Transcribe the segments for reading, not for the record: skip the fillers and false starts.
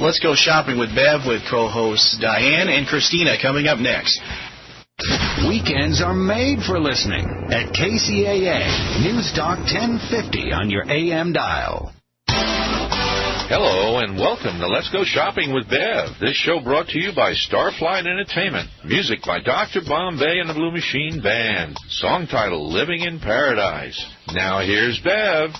Let's Go Shopping with Bev with co-hosts Diane and Christina coming up next. Weekends are made for listening at KCAA News Talk 1050 on your AM dial. Hello and welcome to Let's Go Shopping with Bev. This show brought to you by Starflight Entertainment. Music by Dr. Bombay and the Blue Machine Band. Song title, Living in Paradise. Now here's Bev.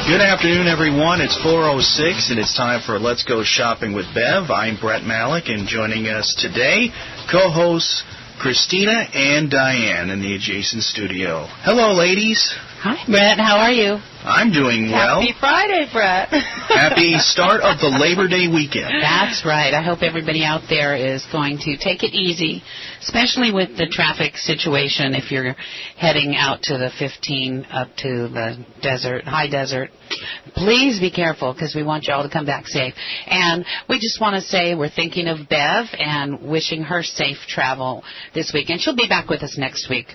Good afternoon, everyone. It's 4:06, and it's time for Let's Go Shopping with Bev. I'm Brett Malik, and joining us today, co-hosts Christina and Diane in the adjacent studio. Hello, ladies. Hi, Brett. How are you? I'm doing well. Happy Friday, Brett. Happy start of the Labor Day weekend. That's right. I hope everybody out there is going to take it easy, especially with the traffic situation if you're heading out to the 15 up to the desert, high desert. Please be careful because we want you all to come back safe. And we just want to say we're thinking of Bev and wishing her safe travel this week. And she'll be back with us next week.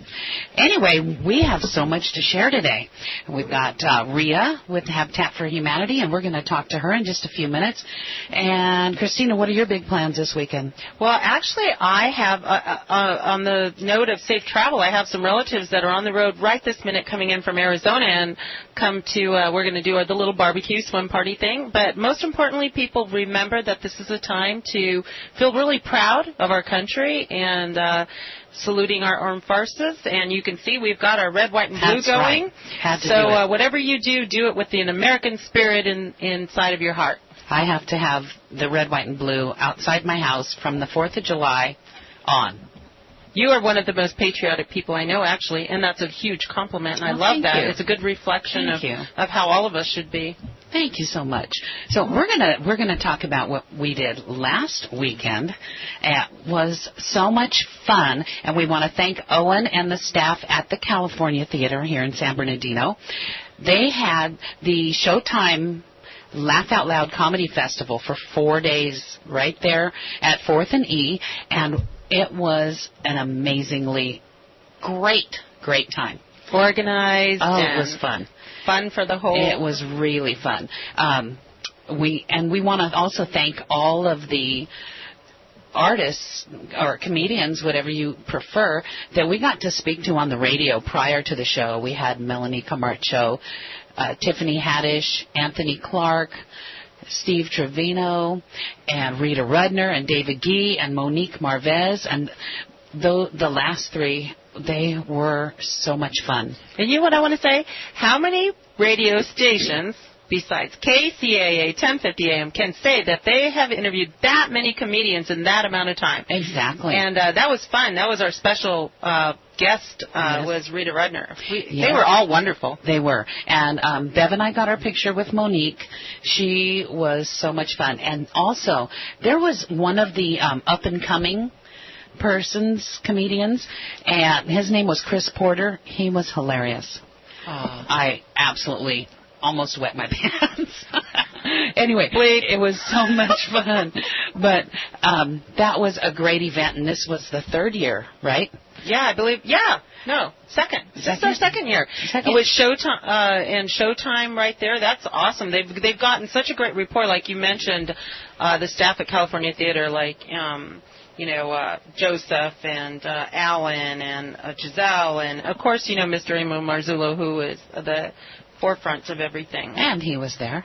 Anyway, we have so much to share today. We've got Rhea with Habitat for Humanity, and we're going to talk to her in just a few minutes. And, Christina, what are your big plans this weekend? Well, actually, I have, on the note of safe travel, I have some relatives that are on the road right this minute coming in from Arizona and come to, we're going to do the little barbecue swim party thing. But most importantly, people remember that this is a time to feel really proud of our country and saluting our armed forces. And you can see we've got our red, white, and blue going. Right. So whatever you do it with an American spirit inside of your heart. I have to have the red, white, and blue outside my house from the 4th of July on. You are one of the most patriotic people I know, actually, and that's a huge compliment, and I love that. You. It's a good reflection of how all of us should be. Thank you so much. So we're gonna talk about what we did last weekend. It was so much fun, and we want to thank Owen and the staff at the California Theater here in San Bernardino. They had the Showtime Laugh Out Loud Comedy Festival for 4 days right there at 4th and E, and it was an amazingly great time. Organized. Oh, it was fun. Fun for the whole. It was really fun. We want to also thank all of the artists or comedians, whatever you prefer, that we got to speak to on the radio prior to the show. We had Melanie Camacho, Tiffany Haddish, Anthony Clark, Steve Trevino, and Rita Rudner, and David Gee, and Monique Marvez, and the last three, they were so much fun. And you know what I want to say? How many radio stations besides KCAA 1050 AM can say that they have interviewed that many comedians in that amount of time? Exactly. And that was fun. That was our special guest, yes. was Rita Rudner. They were all wonderful. They were. And Bev and I got our picture with Monique. She was so much fun. And also, there was one of the up-and-coming comedians, and his name was Chris Porter. He was hilarious. Oh. I absolutely almost wet my pants. Anyway, it was so much fun. But that was a great event, and this was the third year, right? Yeah, I believe. Yeah, no, second. This is our second year. It was Showtime and Showtime right there. That's awesome. They've gotten such a great rapport, like you mentioned. The staff at California Theater, like Joseph and Alan and Giselle, and of course, Mr. Emo Marzullo, who is the forefront of everything. And he was there.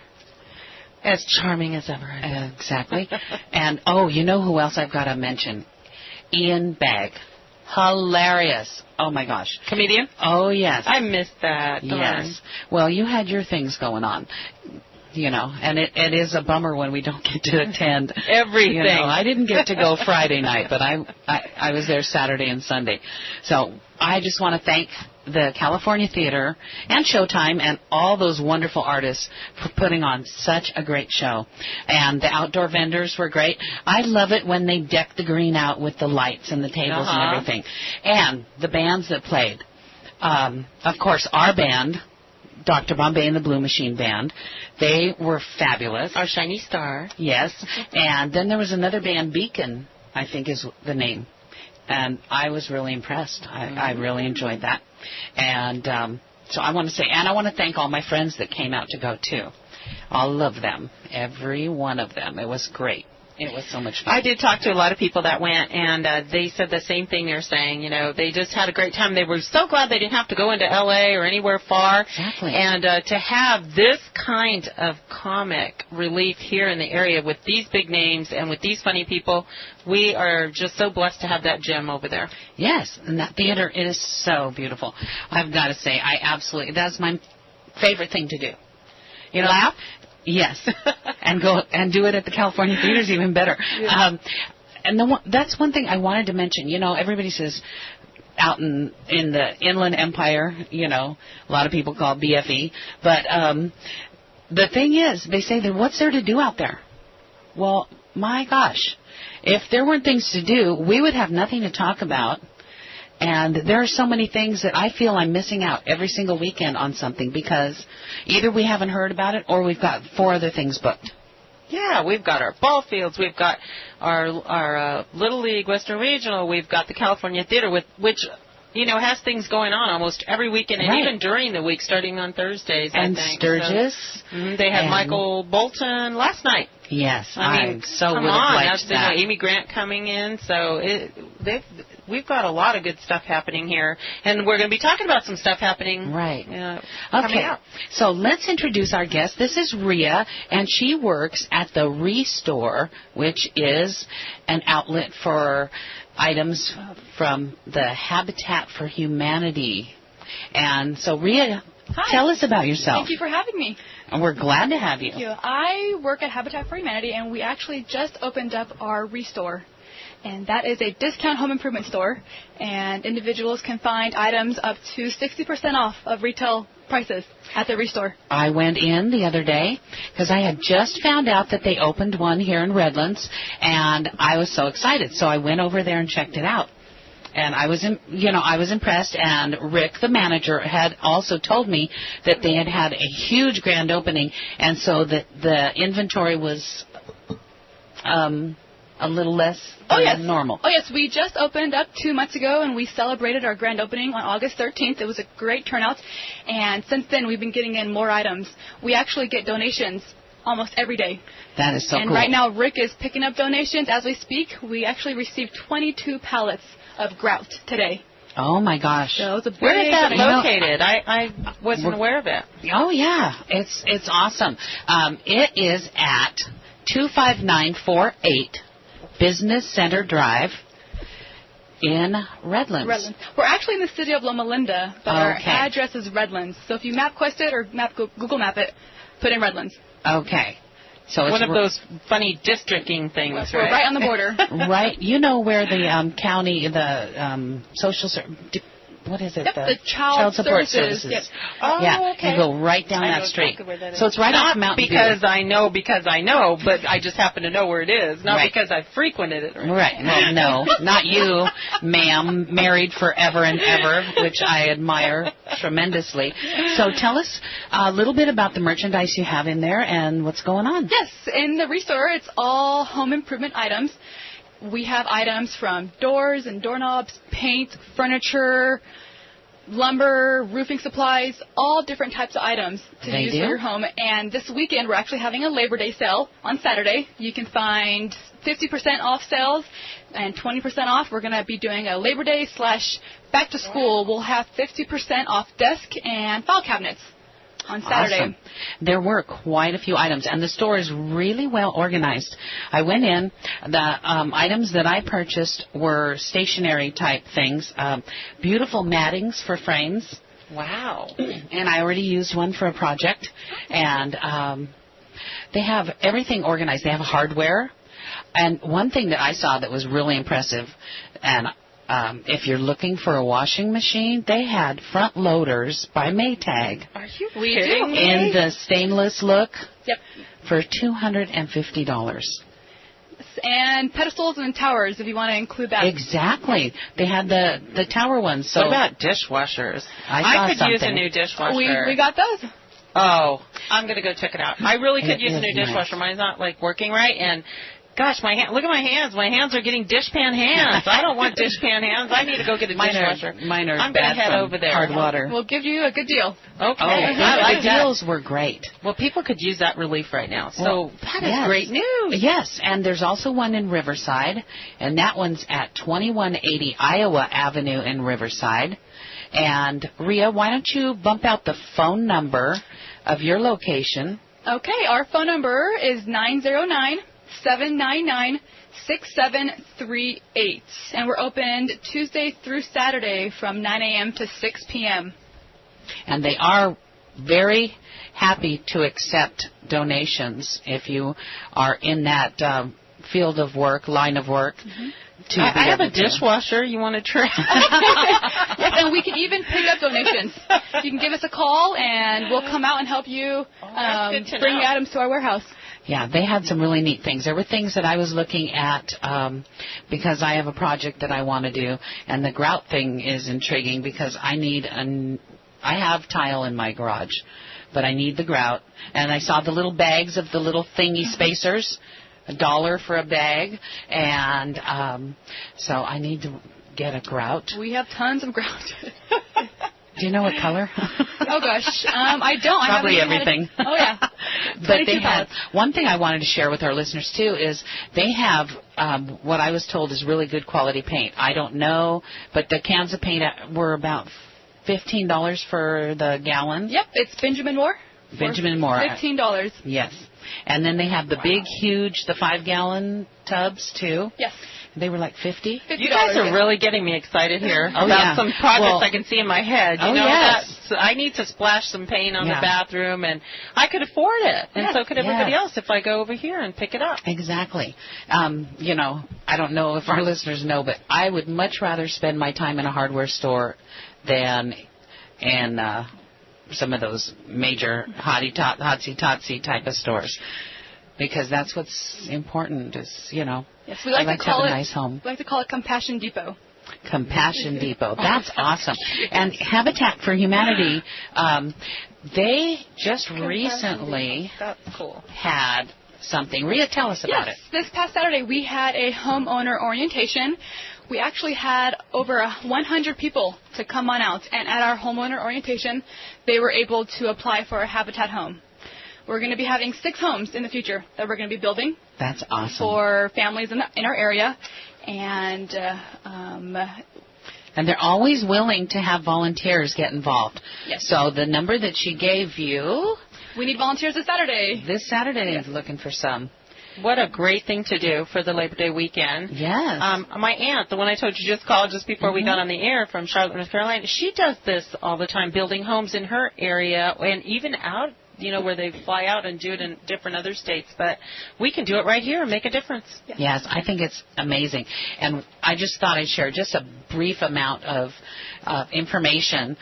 As charming as ever. Exactly. And, you know who else I've got to mention? Ian Bagg. Hilarious. Oh, my gosh. Comedian? Oh, yes. I missed that. Yes. Well, you had your things going on. And it is a bummer when we don't get to attend everything. I didn't get to go Friday night, but I was there Saturday and Sunday. So I just want to thank the California Theater and Showtime and all those wonderful artists for putting on such a great show. And the outdoor vendors were great. I love it when they deck the green out with the lights and the tables and everything. And the bands that played. Of course, our band, Dr. Bombay and the Blue Machine Band. They were fabulous. Our shiny star. Yes. And then there was another band, Beacon, I think is the name. And I was really impressed. I really enjoyed that. And so I want to say, and I want to thank all my friends that came out to go, too. All of them. Every one of them. It was great. It was so much fun. I did talk to a lot of people that went, and they said the same thing you're saying. You know, they just had a great time. They were so glad they didn't have to go into L.A. or anywhere far. Exactly. And to have this kind of comic relief here in the area with these big names and with these funny people, we are just so blessed to have that gem over there. Yes, and that theater is so beautiful. I've got to say, that's my favorite thing to do. You know, laugh? Yes, and go and do it at the California theaters, even better. Yeah. That's one thing I wanted to mention. You know, everybody says out in the Inland Empire, you know, a lot of people call it BFE, but the thing is, they say that what's there to do out there? Well, my gosh, if there weren't things to do, we would have nothing to talk about. And there are so many things that I feel I'm missing out every single weekend on something because either we haven't heard about it or we've got 4 other things booked. Yeah, we've got our ball fields, we've got our Little League Western Regional, we've got the California Theater, which you know has things going on almost every weekend and even during the week, starting on Thursdays. And I think. Sturgis. So, they had Michael Bolton last night. Yes, I mean, so would have liked that. Amy Grant coming in, so we've got a lot of good stuff happening here, and we're going to be talking about some stuff happening. Coming up. So let's introduce our guest. This is Rhea, and she works at the Restore, which is an outlet for items from the Habitat for Humanity. And so, Rhea, tell us about yourself. Thank you for having me. And we're glad to have you. Thank you. I work at Habitat for Humanity, and we actually just opened up our Restore. And that is a discount home improvement store, and individuals can find items up to 60% off of retail prices at the Restore. I went in the other day because I had just found out that they opened one here in Redlands, and I was so excited. So I went over there and checked it out. And I was impressed, and Rick, the manager, had also told me that they had had a huge grand opening, and so that the inventory was a little less than normal. Oh, yes. We just opened up 2 months ago, and we celebrated our grand opening on August 13th. It was a great turnout, and since then we've been getting in more items. We actually get donations almost every day. That is so cool. And right now Rick is picking up donations as we speak. We actually received 22 pallets of grout today. Oh, my gosh. So it's a big Where is that located? I wasn't aware of it. Oh, yeah. It's awesome. It is at 25948 Business Center Drive in Redlands. We're actually in the city of Loma Linda, but our address is Redlands. So if you MapQuest it or Google Map it, put in Redlands. Okay. So it's one of those funny districting things, We're right on the border. Right. You know where the county, the social what is it? Yep, the child support services. Yep. Oh, yeah, okay. You go right down that street. Exactly where that is. So it's right off Mountain View. Because I know, but I just happen to know where it is, not because I frequented it. Right. Well, no, not you, ma'am, married forever and ever, which I admire tremendously. So tell us a little bit about the merchandise you have in there and what's going on. Yes, in the Restore, it's all home improvement items. We have items from doors and doorknobs, paint, furniture, lumber, roofing supplies, all different types of items to use for your home. And this weekend, we're actually having a Labor Day sale on Saturday. You can find 50% off sales and 20% off. We're going to be doing a Labor Day / back to school. We'll have 50% off desk and file cabinets on Saturday. Awesome. There were quite a few items, and the store is really well organized. I went in. The items that I purchased were stationary type things, beautiful mattings for frames. Wow. And I already used one for a project. And they have everything organized. They have hardware. And one thing that I saw that was really impressive, and if you're looking for a washing machine, they had front loaders by Maytag. Are you kidding? In the stainless look. Yep. For $250. And pedestals and towers, if you want to include that. Exactly. They had the tower ones. So what about dishwashers? I could use a new dishwasher. We got those. Oh, I'm going to go check it out. I really could use a new dishwasher. Mine's not working right, and gosh, look at my hands. My hands are getting dishpan hands. I don't want dishpan hands. I need to go get a dishwasher. Mine are I'm going to head over there. Hard water. We'll give you a good deal. Okay. Oh, the deals were great. Well, people could use that relief right now. So that is great news. Yes, and there's also one in Riverside, and that one's at 2180 Iowa Avenue in Riverside. And, Rhea, why don't you bump out the phone number of your location? Okay, our phone number is 909-799-6738. And we're opened Tuesday through Saturday from 9 a.m. to 6 p.m. And they are very happy to accept donations if you are in that field of work, line of work. Mm-hmm. I have a dishwasher. You want to try? Yes, and we can even pick up donations. You can give us a call, and we'll come out and help you bring the items to our warehouse. Yeah, they had some really neat things. There were things that I was looking at because I have a project that I want to do, and the grout thing is intriguing because I have tile in my garage, but I need the grout. And I saw the little bags of the little thingy spacers, $1 for a bag, and so I need to get a grout. We have tons of grout. Do you know what color? Oh gosh, I don't. Probably everything. Oh yeah. But they had one thing I wanted to share with our listeners too is they have what I was told is really good quality paint. I don't know, but the cans of paint were about $15 for the gallon. Yep, it's Benjamin Moore. $15. Yes. And then they have the big, huge, the 5-gallon tubs, too. Yes. They were like $50. You guys are really getting me excited here about some projects I can see in my head. You know, I need to splash some paint on the bathroom, and I could afford it, and so could everybody else if I go over here and pick it up. Exactly. You know, I don't know if our listeners know, but I would much rather spend my time in a hardware store than in some of those major hotsy-totsy type of stores, because that's what's important is, you know, yes, we like I like to have a nice home. We like to call it Compassion Depot. Compassion Depot. That's awesome. And Habitat for Humanity, they just recently had something. Rhea, tell us about it. This past Saturday we had a homeowner orientation. We actually had over 100 people to come on out, and at our homeowner orientation, they were able to apply for a Habitat home. We're going to be having 6 homes in the future that we're going to be building. That's awesome. For families in our area, and they're always willing to have volunteers get involved. Yes. So the number that she gave you. We need volunteers this Saturday. This Saturday is looking for some. What a great thing to do for the Labor Day weekend. Yes. My aunt, the one I told you just called just before we got on the air from Charlotte, North Carolina, she does this all the time, building homes in her area and even out, you know, where they fly out and do it in different other states. But we can do it right here and make a difference. Yes, I think it's amazing. And I just thought I'd share just a brief amount of information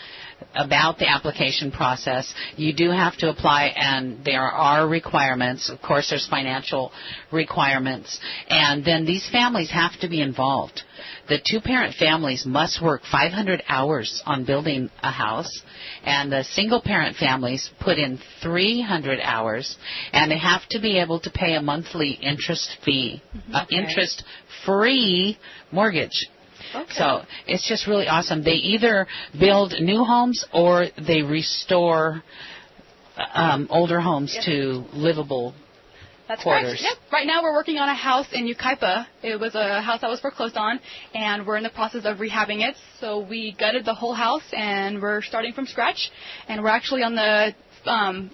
about the application process. You do have to apply, and there are requirements. Of course, there's financial requirements. And then these families have to be involved. The 2-parent families must work 500 hours on building a house, and the single-parent families put in 300 hours, and they have to be able to pay a monthly interest fee, interest-free mortgage. Okay. So it's just really awesome. They either build new homes or they restore older homes to livable quarters. Correct. Yep. Right now we're working on a house in Yucaipa. It was a house that was foreclosed on, and we're in the process of rehabbing it. So we gutted the whole house, and we're starting from scratch, and we're actually on the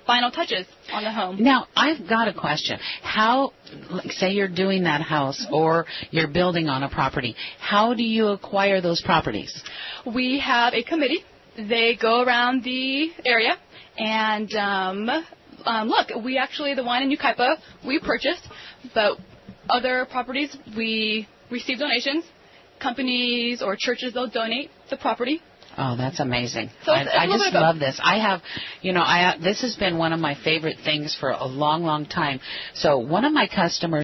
final touches on the home. Now, I've got a question. How, say you're doing that house or you're building on a property, how do you acquire those properties? We have a committee. They go around the area, and look, we actually, the one in Yucaipa, we purchased, but other properties, we receive donations. Companies or churches, they'll donate the property. Oh, that's amazing. So I just love this. I have, this has been one of my favorite things for a long, long time. So one of my customers